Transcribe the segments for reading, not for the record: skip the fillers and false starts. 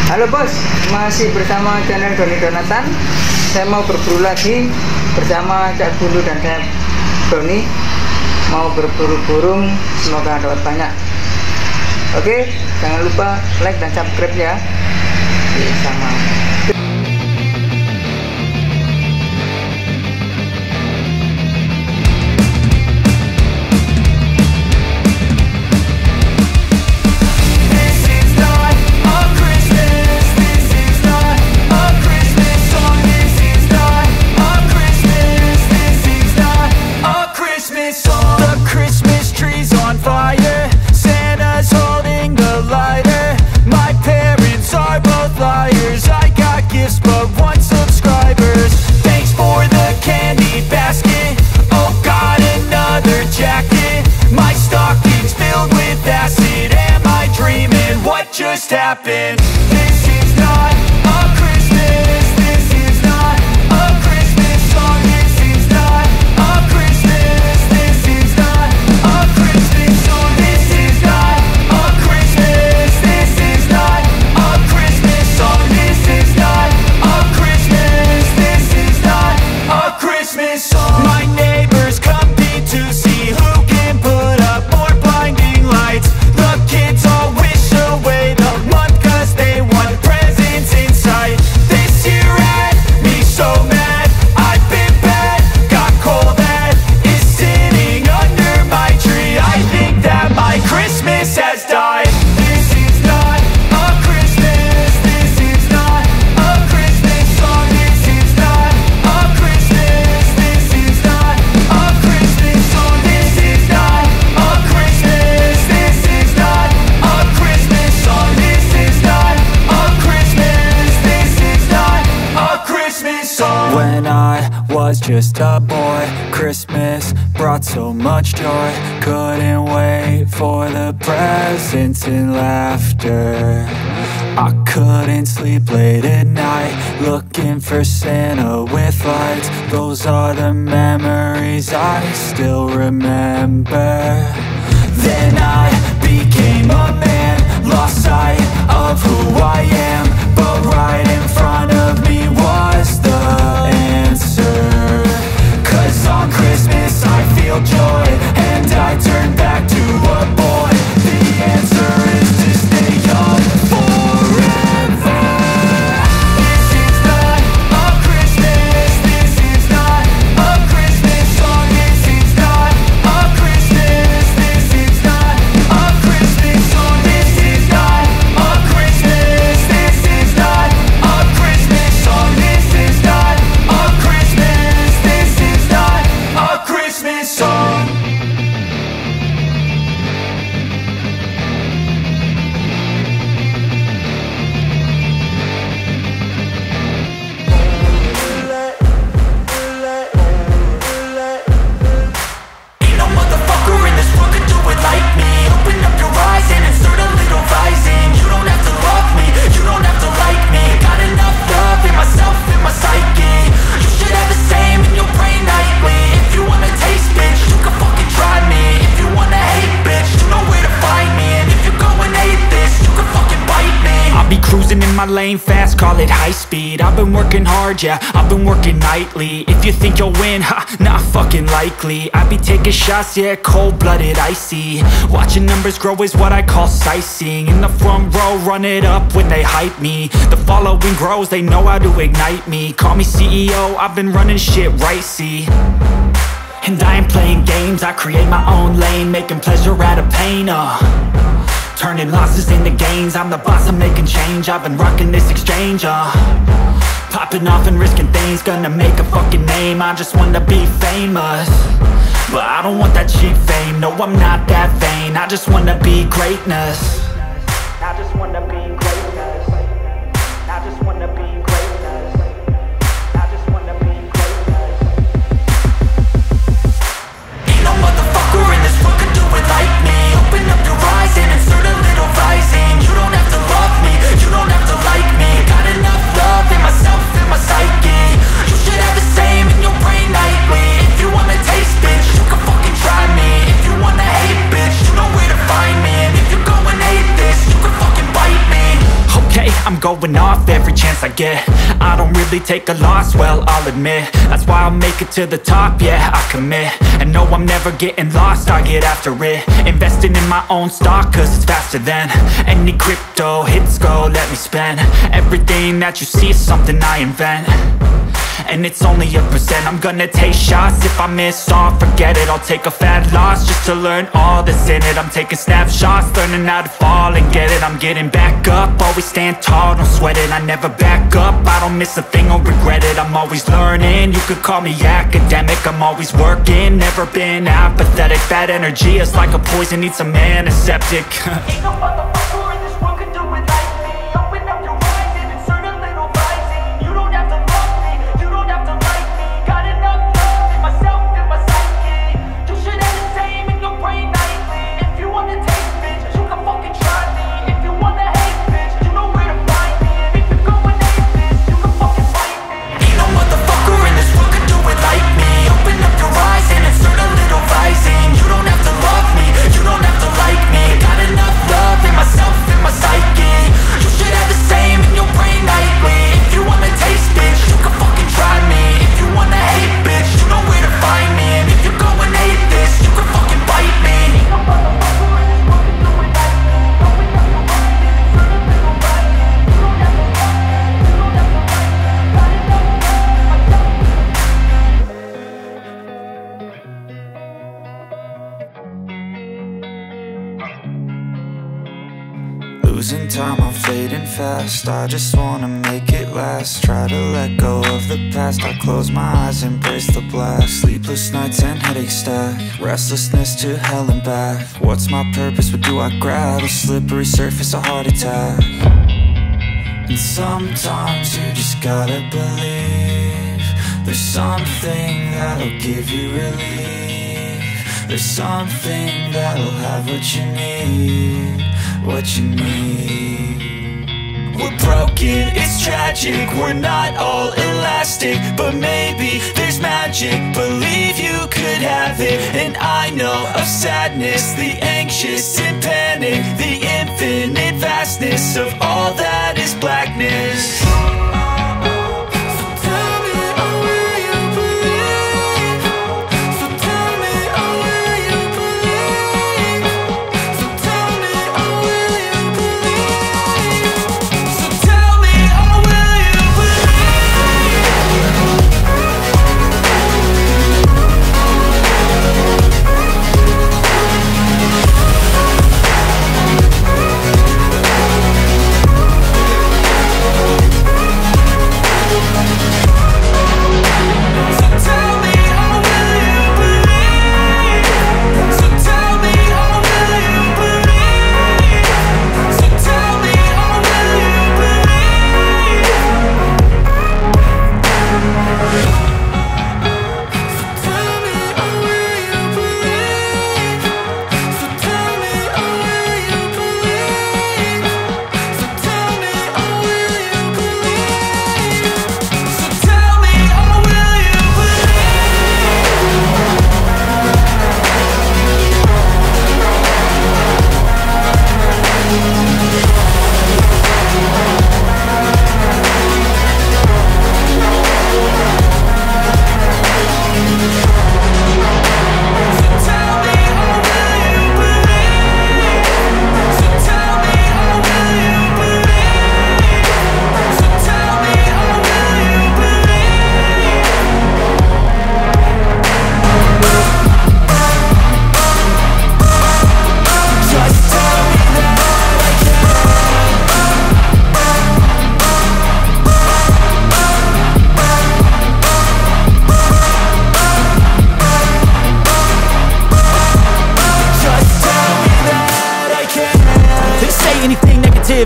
Halo bos, masih bersama channel Doni Donatan. Saya mau berburu lagi bersama Cak Bulu dan saya Doni. Mau berburu burung, semoga dapat banyak. Oke, jangan lupa like dan subscribe ya. Sama. Just happened. This is not a Christmas. This is not a Christmas song. This is not a Christmas. This is not a Christmas song. This is not a Christmas. This is not a Christmas song. This is not a Christmas. This is not a Christmas song. My neighbors compete to see who can put up more blinding lights. The kids all wish away the month cause they want presents in sight. This year had me so mad, I've been bad, got coal that is sitting under my tree. I think that my Christmas has died. This is not a Christmas. This is not a Christmas song. This is not a Christmas. This is not a Christmas song. This is not a Christmas. This is not a Christmas song. This is not a Christmas. This is not a Christmas song. When I was just a boy, Christmas brought so much joy. Couldn't wait for the presents and laughter. I couldn't sleep late at night, looking for Santa with lights. Those are the memories I still remember. Then I became a man, lost sight of who I am, but right in front of me was the answer. Cause on Christmas I feel joy, and I turn back to a boy. The answer is to stay young forever. This is not a Christmas. This is not a Christmas song. This is not a Christmas. This is not a Christmas song. This is not a Christmas. This is not a Christmas song. This is not a Christmas. This is not a Christmas song. Ain't no motherfucker in this world could do it like me. Open up your eyes and insert a little rising. You don't have to love me, you don't have to like me. Got enough love in myself, in my psyche. You should have the same in your brain nightly. If you wanna taste, bitch, you can fucking try me. If you wanna hate, bitch, you know where to find me. And if you go and hate this, you can fucking bite me. I'll be cruising in my lane fast, call it high speed. I've been working hard, yeah, I've been working nightly. If you think you'll win, ha, not fucking likely. I be taking shots, yeah, cold-blooded, icy. Watching numbers grow is what I call sightseeing. In the front row, run it up when they hype me. The following grows, they know how to ignite me. Call me CEO, I've been running shit right, see. And I ain't playing games, I create my own lane, making pleasure out of pain, turning losses into gains. I'm the boss, I'm making change. I've been rocking this exchange, popping off and risking things. Gonna make a fucking name, I just wanna be famous. But I don't want that cheap fame, no I'm not that vain. I just wanna be greatness. I just wanna be greatness. I just wanna be greatness. I just wanna be greatness. Ain't no motherfucker in this world could do it like me. Open up your eyes and insert a little rising. You don't have to love me, you don't have to like me. Got enough love in myself, in my psyche. You should have the same in your brain nightly. If you wanna taste, bitch, you can fucking try me. If you wanna hate, bitch, you know where to find me. And if you go and hate I'm going off every chance I get. I don't really take a loss, well, I'll admit. That's why I'll make it to the top, yeah, I commit. And no, I'm never getting lost, I get after it. Investing in my own stock, cause it's faster than any crypto hits go, let me spend. Everything that you see is something I invent, and it's only a percent. I'm gonna take shots, if I miss all, forget it. I'll take a fat loss just to learn all that's in it. I'm taking snapshots, learning how to fall and get it. I'm getting back up, always stand tall, don't sweat it. I never back up, I don't miss a thing or regret it. I'm always learning, you could call me academic. I'm always working, never been apathetic. Bad energy is like a poison, needs some antiseptic. Ain't no motherfucker in this world can do it like me. Open up your eyes and insert a little rising. You don't have to love me, you don't have to like me. Got enough love in myself and my psyche. You should have the same in your brain nightly. If you wanna taste, bitch, you can fucking try me. If you wanna hate, bitch, you know where to find me. And if you're going hate, bitch, you can fucking fight me. Ain't no motherfucker in this world can do it like me. Open up your eyes and insert a little rising. You don't have to love me, you don't have to like me. Got enough love in myself and my psyche. You should have the same in your brain nightly. If you wanna taste, bitch, you can fucking try me. If you wanna hate, bitch, you know where to find me. And if you're going hate this, you can fucking bite me. Ain't no motherfucker in this world can do it like me. Open up your eyes and insert a little rising. You don't have to love me, you don't have to like me. Got enough love in myself. Losing time, I'm fading fast. I just wanna make it last. Try to let go of the past. I close my eyes, embrace the blast. Sleepless nights and headaches stack. Restlessness to hell and back. What's my purpose? What do I grab? A slippery surface, a heart attack. And sometimes you just gotta believe there's something that'll give you relief. There's something that'll have what you need, what you need. We're broken, it's tragic, we're not all elastic, but maybe there's magic. Believe you could have it. And I know of sadness, the anxious and panic, the infinite vastness of all that is blackness.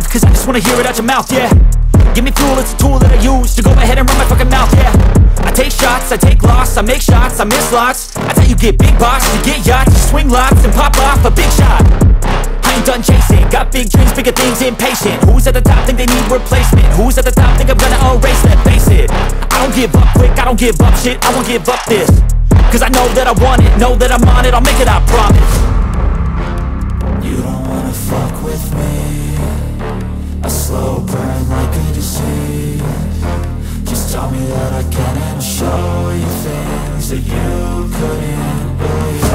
Cause I just wanna hear it out your mouth, yeah. Give me fuel, it's a tool that I use to go ahead and run my fucking mouth, yeah. I take shots, I take loss, I make shots, I miss lots. That's how you get big box, you get yachts, you swing lots and pop off a big shot. I ain't done chasing, got big dreams, bigger things, impatient. Who's at the top think they need replacement? Who's at the top think I'm gonna erase that? Face it, I don't give up quick, I don't give up shit, I won't give up this. Cause I know that I want it, know that I'm on it, I'll make it, I promise. You don't wanna fuck with me. A slow burn see. Just tell me that I can and I'll show you things that you couldn't believe.